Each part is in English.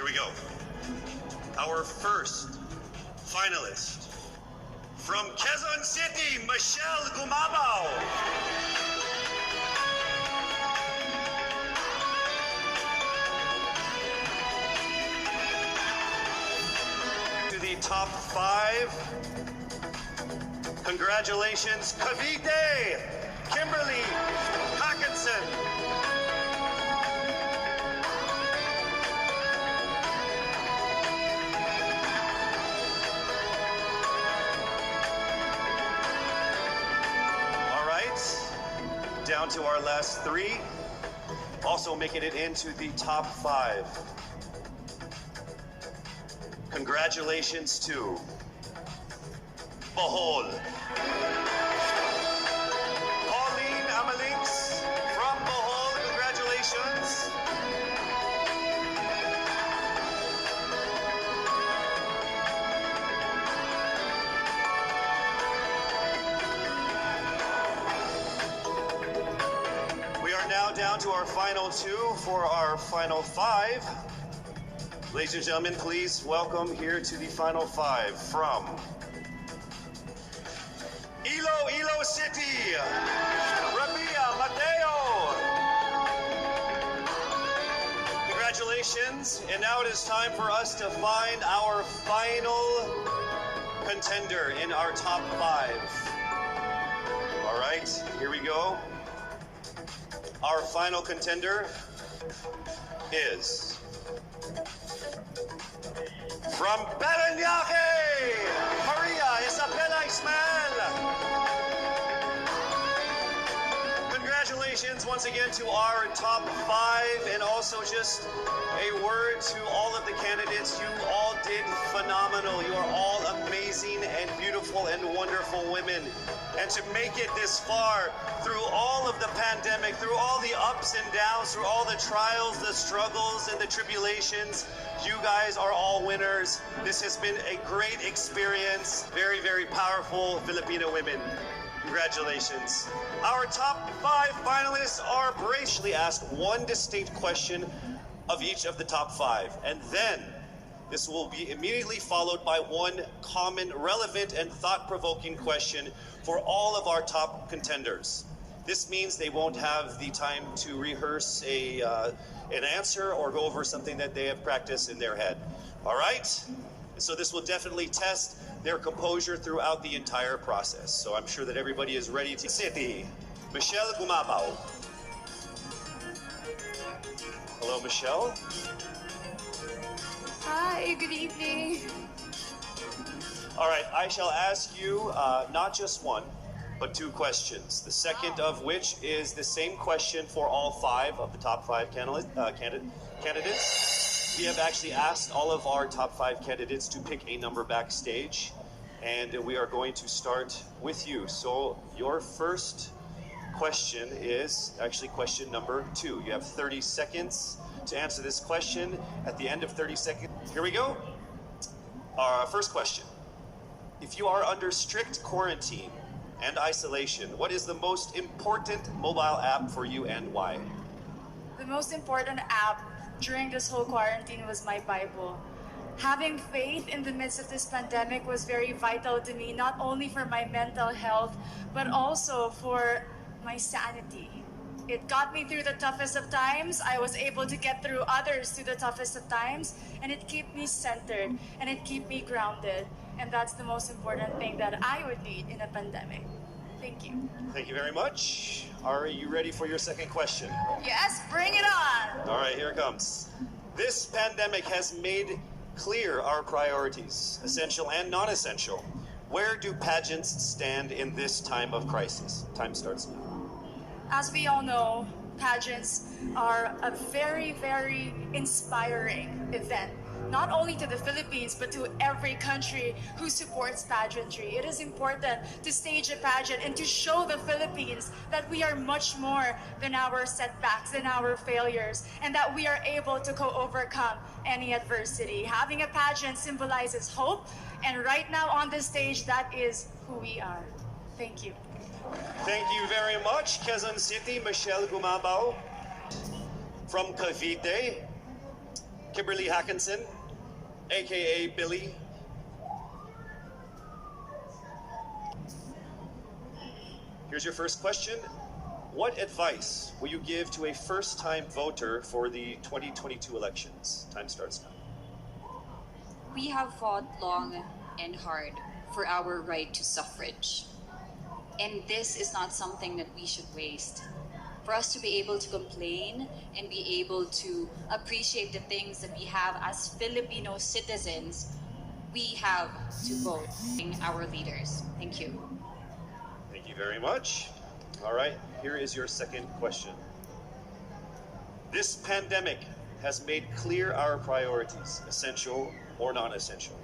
we go. Our first finalist from Quezon City, Michelle Gumabao. To the top 5. Congratulations, Cavite, Kimberly Hackinson. Down to our last 3, also making it into the top 5. Congratulations to Bohol. Pauline Amalinks from Bohol, congratulations. Down to our final 2 for our final 5. Ladies and gentlemen, please welcome here to the final 5 from Iloilo City, Rabia Mateo. Congratulations. And now it is time for us to find our final contender in our top 5. All right, here we go. Our final contender is from Parañaque, Maria Isabela Ismael. Congratulations once again to our top 5, and also just a word to all of the candidates. You all did phenomenal. You are all amazing and beautiful and wonderful women. And to make it this far through all of the pandemic, through all the ups and downs, through all the trials, the struggles, and the tribulations, you guys are all winners. This has been a great experience. Very, very powerful Filipino women. Congratulations. Our top 5 finalists are bracely asked one distinct question of each of the top 5. And then this will be immediately followed by one common, relevant, and thought-provoking question for all of our top contenders. This means they won't have the time to rehearse an answer or go over something that they have practiced in their head. All right? So this will definitely test their composure throughout the entire process. So I'm sure that everybody is ready to City. Michelle Gumabao. Hello, Michelle. Hi, good evening. All right, I shall ask you not just one, but 2 questions. The second of which is the same question for all 5 of the top 5 candidates. We have actually asked all of our top 5 candidates to pick a number backstage, and we are going to start with you. So your first question is actually question number 2. You have 30 seconds to answer this question. At the end of 30 seconds, here we go. Our first question. If you are under strict quarantine and isolation, what is the most important mobile app for you and why? The most important app during this whole quarantine was my Bible. Having faith in the midst of this pandemic was very vital to me, not only for my mental health, but also for my sanity. It got me through the toughest of times. I was able to get through others through the toughest of times, and it kept me centered and it kept me grounded. And that's the most important thing that I would need in a pandemic. Thank you. Thank you very much. Are you ready for your second question? Yes, bring it on. All right, here it comes. This pandemic has made clear our priorities, essential and non-essential. Where do pageants stand in this time of crisis? Time starts now. As we all know, pageants are a very, very inspiring event, not only to the Philippines, but to every country who supports pageantry. It is important to stage a pageant and to show the Philippines that we are much more than our setbacks, than our failures, and that we are able to overcome any adversity. Having a pageant symbolizes hope, and right now on this stage, that is who we are. Thank you. Thank you very much, Quezon City, Michelle Gumabao. From Cavite, Kimberly Hackinson, aka Billy. Here's your first question. What advice will you give to a first-time voter for the 2022 elections? Time starts now. We have fought long and hard for our right to suffrage. And this is not something that we should waste. For us to be able to complain and be able to appreciate the things that we have as Filipino citizens, we have to vote our leaders. Thank you. Thank you very much. All right, here is your second question. This pandemic has made clear our priorities, essential or non-essential.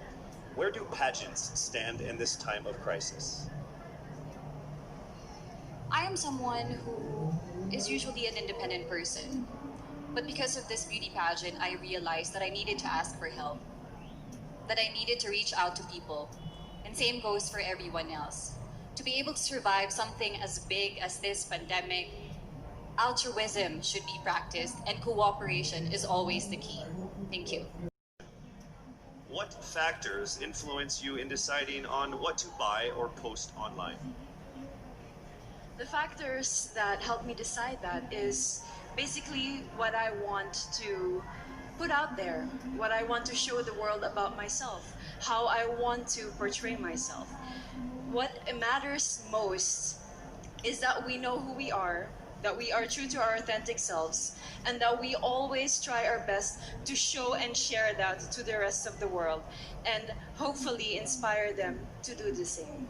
Where do pageants stand in this time of crisis? I am someone who is usually an independent person. But because of this beauty pageant, I realized that I needed to ask for help, that I needed to reach out to people. And same goes for everyone else. To be able to survive something as big as this pandemic, altruism should be practiced and cooperation is always the key. Thank you. What factors influence you in deciding on what to buy or post online? The factors that help me decide that is basically what I want to put out there, what I want to show the world about myself, how I want to portray myself. What matters most is that we know who we are, that we are true to our authentic selves, and that we always try our best to show and share that to the rest of the world, and hopefully inspire them to do the same.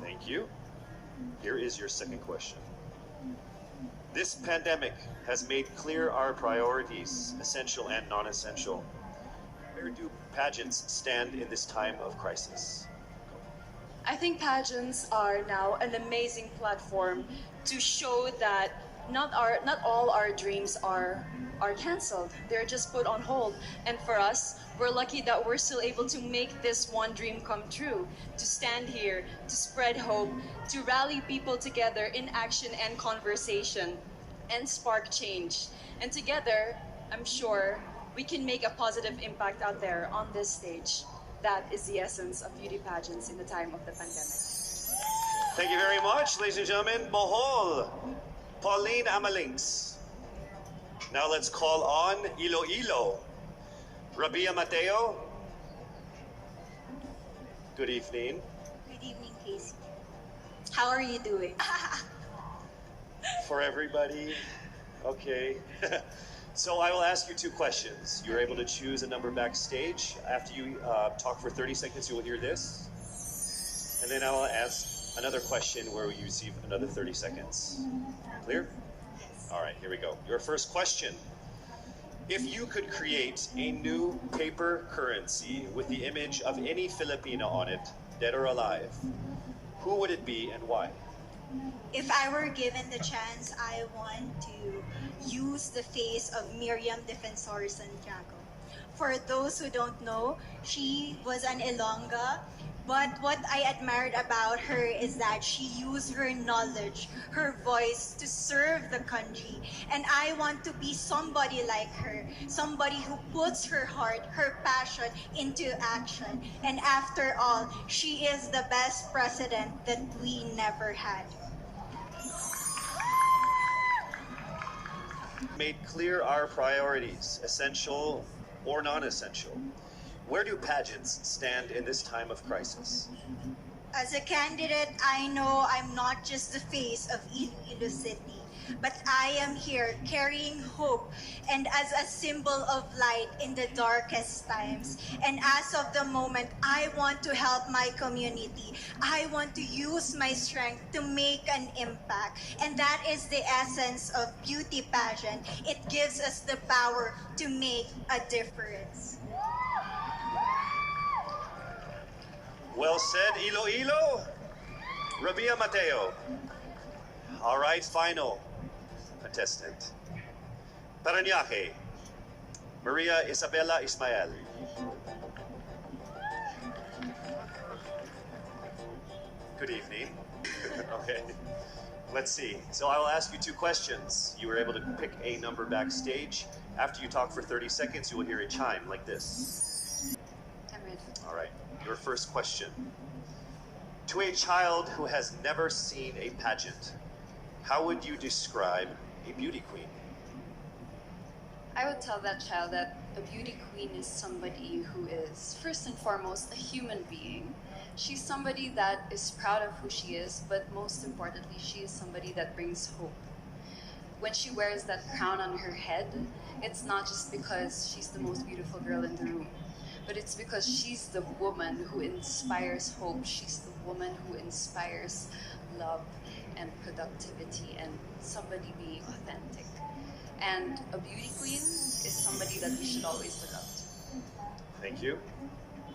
Thank you. Here is your second question. This pandemic has made clear our priorities, essential and non-essential. Where do pageants stand in this time of crisis? I think pageants are now an amazing platform to show that not all our dreams are canceled. They're just put on hold. And for us, we're lucky that we're still able to make this one dream come true, to stand here, to spread hope, to rally people together in action and conversation, and spark change. And together, I'm sure we can make a positive impact out there on this stage. That is the essence of beauty pageants in the time of the pandemic. Thank you very much, ladies and gentlemen. Bohol, Pauline Amalings. Now let's call on Iloilo, Rabia Mateo. Good evening. Good evening, Casey. How are you doing? For everybody, okay. So I will ask you two questions. You're able to choose a number backstage. After you talk for 30 seconds, you will hear this. And then I will ask another question where you receive another 30 seconds. Clear? Yes. All right, here we go. Your first question. If you could create a new paper currency with the image of any Filipino on it, dead or alive, who would it be and why? If I were given the chance, I want to use the face of Miriam Defensor Santiago. For those who don't know, she was an Ilongga, but what I admired about her is that she used her knowledge, her voice to serve the country. And I want to be somebody like her, somebody who puts her heart, her passion into action. And after all, she is the best president that we never had. Made clear our priorities, essential or non-essential. Where do pageants stand in this time of crisis? As a candidate, I know I'm not just the face of Iloilo City, but I am here carrying hope and as a symbol of light in the darkest times. And as of the moment, I want to help my community. I want to use my strength to make an impact. And that is the essence of beauty pageant. It gives us the power to make a difference. Well said, Iloilo. Rabia Mateo. All right, final contestant. Parañaque, Maria Isabella Ismael. Good evening. Okay, let's see. So I will ask you two questions. You were able to pick a number backstage. After you talk for 30 seconds, you will hear a chime like this. I'm ready. All right, your first question. To a child who has never seen a pageant, how would you describe a beauty queen? I would tell that child that a beauty queen is somebody who is, first and foremost, a human being. She's somebody that is proud of who she is, but most importantly, she is somebody that brings hope. When she wears that crown on her head, it's not just because she's the most beautiful girl in the room, but it's because she's the woman who inspires hope. She's the woman who inspires love and productivity and somebody being authentic. And a beauty queen is somebody that we should always look up to. Thank you.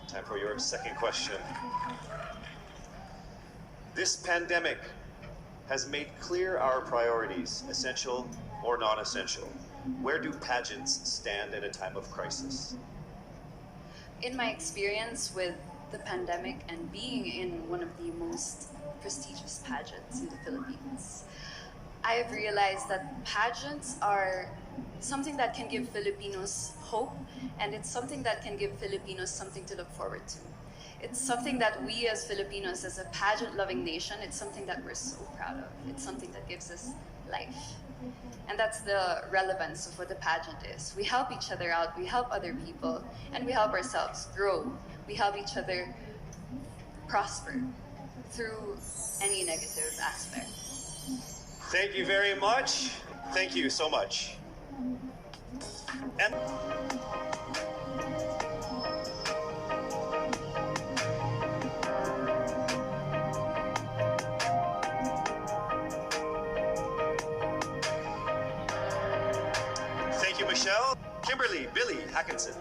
Time for your second question. This pandemic has made clear our priorities, essential or non-essential. Where do pageants stand at a time of crisis? In my experience with the pandemic and being in one of the most prestigious pageants in the Philippines, I have realized that pageants are something that can give Filipinos hope, and it's something that can give Filipinos something to look forward to. It's something that we as Filipinos, as a pageant-loving nation, it's something that we're so proud of. It's something that gives us life. And that's the relevance of what the pageant is. We help each other out, we help other people, and we help ourselves grow. We help each other prosper through any negative aspect. Thank you very much. Thank you so much. And thank you, Michelle. Kimberly, Billy, Hackinson.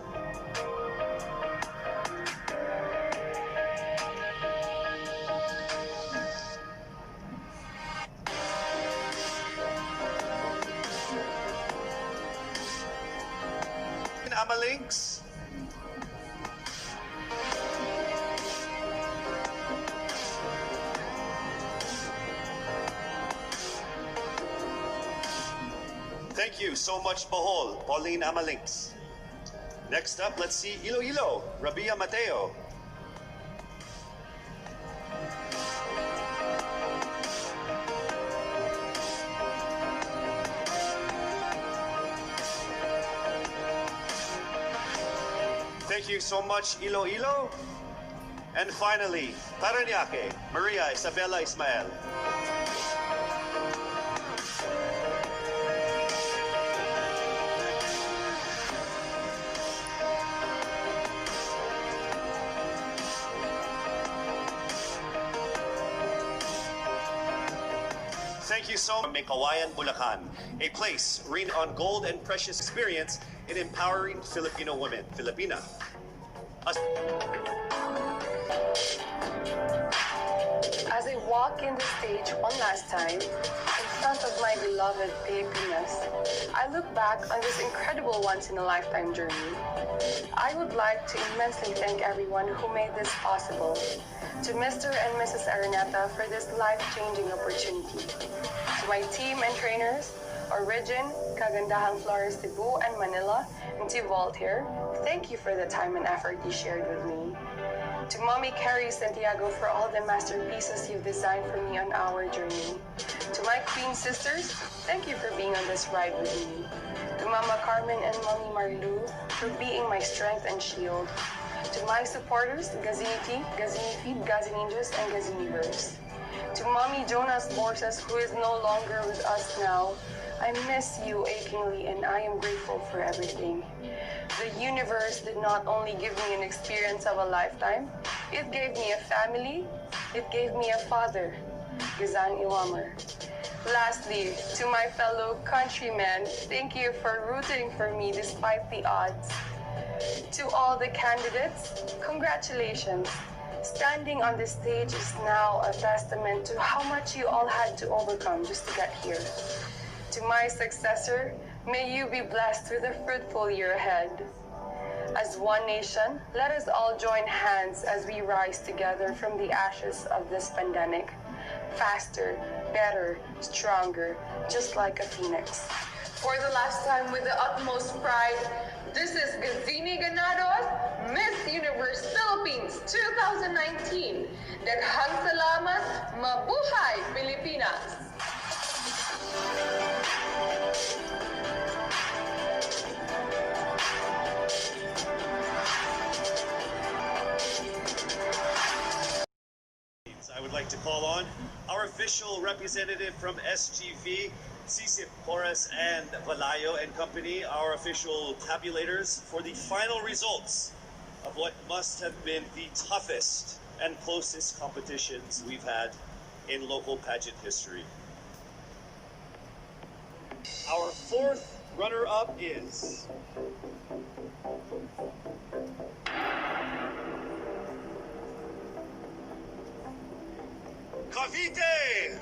Amalinks. Thank you so much, Bohol, Pauline Amalinks. Next up, let's see Iloilo, Rabia Mateo. Thank you so much, Iloilo. And finally, Parañaque, Maria Isabella Ismael. Thank you so much, Kawayan, Bulacan, a place renowned on gold and precious experience in empowering Filipino women. Filipina. As I walk in the stage one last time, in front of my beloved Pilipinas, I look back on this incredible once-in-a-lifetime journey. I would like to immensely thank everyone who made this possible. To Mr. and Mrs. Araneta for this life-changing opportunity. To my team and trainers, Origin, Kagandahang Flores Cebu and Manila, and to Voltaire, thank you for the time and effort you shared with me. To Mommy Carrie Santiago for all the masterpieces you've designed for me on our journey. To my Queen sisters, thank you for being on this ride with me. To Mama Carmen and Mommy Marilu for being my strength and shield. To my supporters, Gaziniti, Gazinifeed, Gazininjas, and Gazinivers. To Mommy Jonas Borsas, who is no longer with us now, I miss you achingly and I am grateful for everything. The universe did not only give me an experience of a lifetime, it gave me a family, it gave me a father, Gazang Iwamer. Lastly, to my fellow countrymen, thank you for rooting for me despite the odds. To all the candidates, congratulations. Standing on this stage is now a testament to how much you all had to overcome just to get here. To my successor, may you be blessed with a fruitful year ahead. As one nation, let us all join hands as we rise together from the ashes of this pandemic. Faster, better, stronger, just like a phoenix. For the last time, with the utmost pride, this is Gazini Ganados, Miss Universe Philippines 2019. Daghang salamat, mabuhay Pilipinas! I would like to call on our official representative from SGV, Sisip Porras and Valayo and Company, our official tabulators for the final results of what must have been the toughest and closest competitions we've had in local pageant history. Our fourth runner-up is Cavite!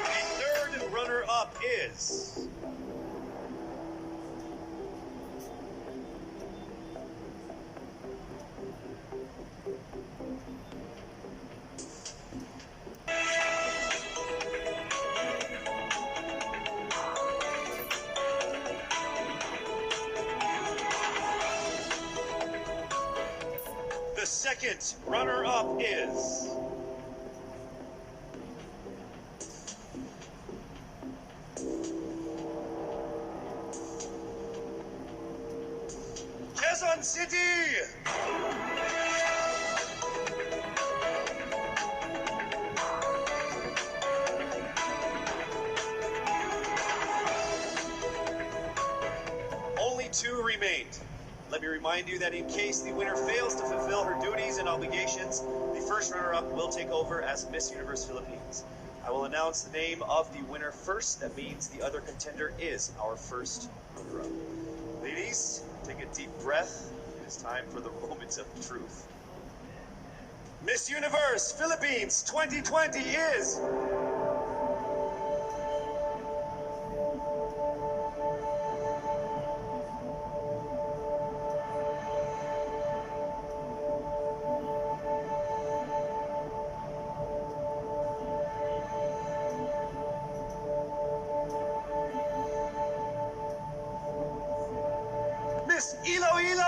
The third runner-up is the second runner-up is Quezon City! Only two remained. Let me remind you that in case the winner fails to fulfill her duties and obligations, the first runner-up will take over as Miss Universe Philippines. I will announce the name of the winner first. That means the other contender is our first runner-up. Ladies, take a deep breath. It is time for the moments of truth. Miss Universe Philippines 2020 is Miss Iloilo!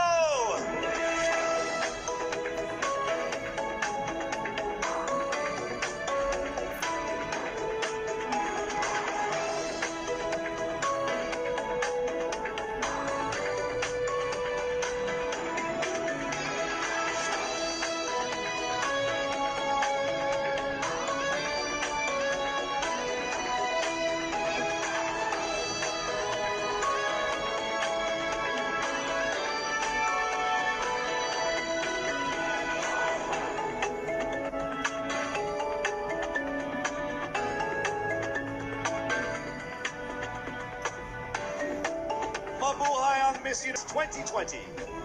Mabuhay ang Miss Universe 2020!